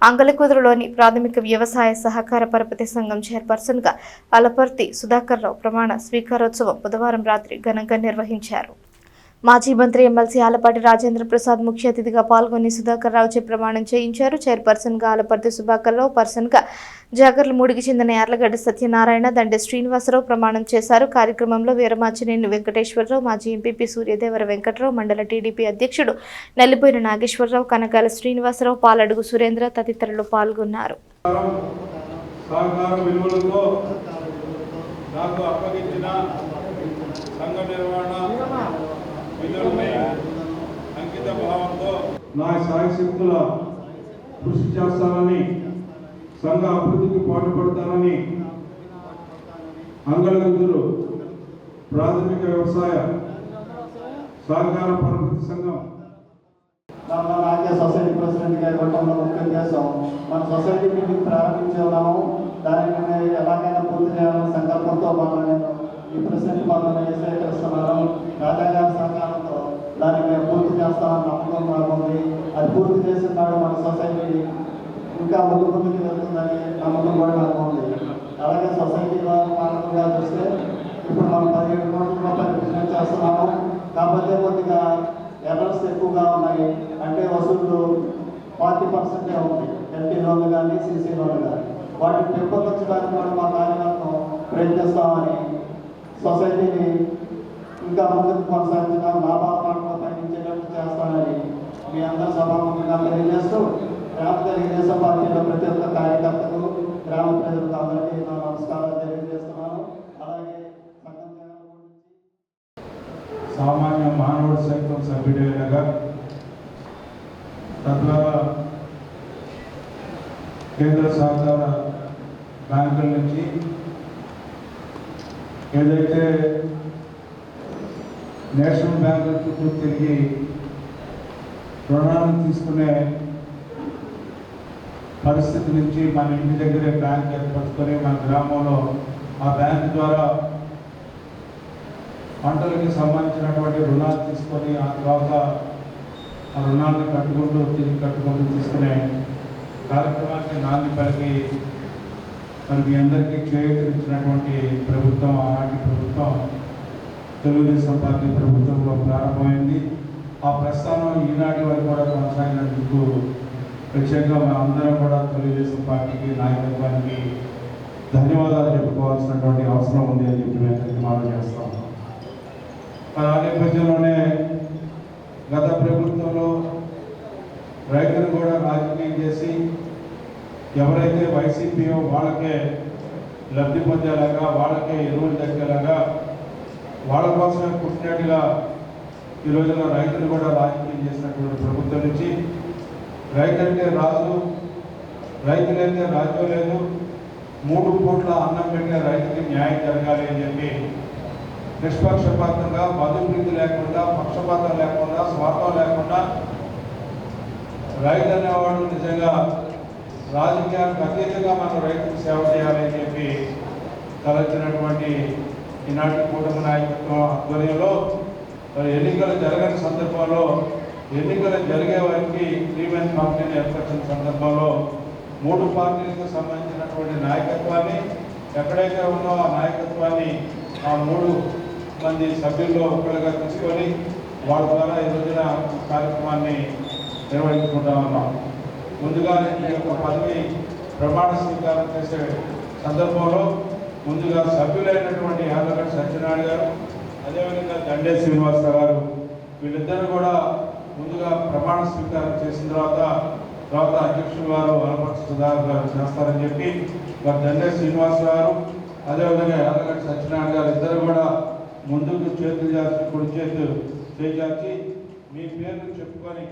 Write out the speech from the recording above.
అంగలకుదురులోని ప్రాథమిక వ్యవసాయ సహకార పరపతి సంఘం చైర్పర్సన్ గా అలపర్తి సుధాకర్ రావు ప్రమాణ స్వీకారోత్సవం బుధవారం రాత్రి ఘనంగా నిర్వహించారు. మాజీ మంత్రి ఎమ్మెల్సీ ఆలపాటి రాజేంద్ర ప్రసాద్ ముఖ్య అతిథిగా పాల్గొని సుధాకర్ రావుచే ప్రమాణం చేయించారు. చైర్పర్సన్ గా ఆలపర్తి సుధాకర్ రావు, పర్సన్ గా జాగర్లమూడికి చెందిన యార్లగడ్డ సత్యనారాయణ, దండే శ్రీనివాసరావు ప్రమాణం చేశారు. కార్యక్రమంలో వీరమాచినేని వెంకటేశ్వరరావు, మాజీ ఎంపీపీ సూర్యదేవర వెంకటరావు, మండల టీడీపీ అధ్యక్షుడు నెల్లిపోయిన నాగేశ్వరరావు, కనకాల శ్రీనివాసరావు, పాలడుగు సురేంద్ర తదితరులు పాల్గొన్నారు. అంకిత భావంతో నా సాయశక్తుల కృషి చేస్తానని, సంఘ అభివృద్ధికి పాటుపడతానని అంగలగుదురు ప్రాథమిక వ్యవసాయ సహకార పరపతి సంఘం సొసైటీ ప్రెసిడెంట్ గా ఇవ్వడంలో ముఖ్య ఉద్దేశం మన సొసైటీ మీటింగ్ ప్రారంభించి ఉన్నాము. దానిని ఎలాగైనా పూర్తి చేయాలని సంకల్పంతో మనం ఈ ప్రెసిడెంట్ మనం స్వీకరిస్తున్నాను. రాజాగారి సహకారంతో దాన్ని మేము పూర్తి చేస్తామని నమ్మకం మాకుంది. అది పూర్తి చేసిన నాడు మన సొసైటీ ఇంకా ముందుకు వెళ్తుందని నమ్మకం కూడా నాకు ఉంది. అలాగే సొసైటీ పాలనగా చూస్తే ఇప్పుడు మనం 17 కోట్ల రూపాయలు బిజినెస్ చేస్తున్నాము. కాకపోతే కొద్దిగా ఎర్రర్స్ ఎక్కువగా ఉన్నాయి. అంటే వసూళ్ళు 40% ఉంది. ఎల్టీ లోన్లు కానీ సీసీ లోన్లు కానీ వాటిని పెంపొందించడానికి కూడా మా కార్యక్రమం ప్రయత్నిస్తామని, సొసైటీని ఇంకా ముందుకు కొనసాగించడం, లాభాలను పయనించేటట్టు చేస్తానని మీ అందరూ సభాముఖంగా తెలియజేస్తూ, గ్రామ తెలుగుదేశం పార్టీలో ప్రతి ఒక్క కార్యకర్తకు, గ్రామ ప్రజలకు అందరికీ నా నమస్కారాలు తెలియజేస్తున్నాను. అలాగే సామాన్య మానవుడి సైతం సభ్యుడేలాగా తద్వారా కేంద్ర సహకార బ్యాంకుల నుంచి ఏదైతే నేషనల్ బ్యాంకుల చుట్టూ తిరిగి రుణాలను తీసుకునే పరిస్థితి నుంచి మన ఇంటి దగ్గరే బ్యాంక్ ఏర్పరచుకొని మన గ్రామంలో ఆ బ్యాంక్ ద్వారా పంటలకి సంబంధించినటువంటి రుణాలు తీసుకొని ఆ తర్వాత ఆ రుణాలను తిరిగి కట్టుకుంటూ తీసుకునే కార్యక్రమానికి నాంది పలికి మరి మీ అందరికీ చేయూతనిచ్చినటువంటి ప్రభుత్వం, ఆనాటి ప్రభుత్వం తెలుగుదేశం పార్టీ ప్రభుత్వంలో ప్రారంభమైంది. ఆ ప్రస్థానం ఈనాటి వరకు కూడా కొనసాగినందుకు ప్రత్యేకంగా మన అందరం కూడా తెలుగుదేశం పార్టీకి, నాయకత్వానికి ధన్యవాదాలు చెప్పుకోవాల్సినటువంటి అవసరం ఉంది అని చెప్పి మేము తీర్మానం చేస్తాం. మరి ఆ నేపథ్యంలోనే గత ప్రభుత్వంలో రైతులు కూడా రాజకీయం చేసి ఎవరైతే వైసీపీయో వాళ్ళకే లబ్ధి పొందేలాగా, వాళ్ళకే ఎరువులు దక్కేలాగా, వాళ్ళ కోసమే పుట్టినట్టుగా ఈ రోజున రైతులు కూడా రాజకీయం చేసినటువంటి ప్రభుత్వం నుంచి రైతంటే రాజు, రైతులైతే రాజ్యం లేదు, 3 పూట్ల అన్నం పెట్టే రైతుకి న్యాయం జరగాలి అని చెప్పి నిష్పక్షపాతంగా, మధుప్రీతి లేకుండా, పక్షపాతం లేకుండా, స్వార్థం లేకుండా రైతు అనేవాడు నిజంగా రాజకీయానికి అతీతంగా మనం రైతుకు సేవ చేయాలని చెప్పి తలచినటువంటి ఈనాటి కూటమి నాయకత్వం ఆధ్వర్యంలో మరి ఎన్నికలు జరగని సందర్భంలో, ఎన్నికలు జరిగే వారికి 3-man కమిటీని ఏర్పరిచిన సందర్భంలో 3 పార్టీలకు సంబంధించినటువంటి నాయకత్వాన్ని ఎక్కడైతే ఉన్నో ఆ నాయకత్వాన్ని ఆ 3 మంది సభ్యుల్లో ఒకరుగా తీసుకొని వాళ్ళ ద్వారా ఈ రోజున కార్యక్రమాన్ని నిర్వహించుకుంటా ఉన్నాం. ముందుగా ఈ యొక్క పదవి ప్రమాణ స్వీకారం చేసే సందర్భంలో ముందుగా సభ్యులైనటువంటి యార్లగడ్డ సత్యనారాయణ గారు, అదేవిధంగా దండే శ్రీనివాసరావు గారు, వీళ్ళిద్దరూ కూడా ముందుగా ప్రమాణ స్వీకారం చేసిన తర్వాత అధ్యక్షులు గారు అలపర్తి సుధాకర్ గారు చేస్తారని చెప్పి మరి దండే శ్రీనివాసరావు గారు, అదేవిధంగా యార్లగడ్డ సత్యనారాయణ గారు ఇద్దరు కూడా ముందుకు చేతులు చేసి కుడి చేతులు చేసి మీ పేర్లు చెప్పుకొని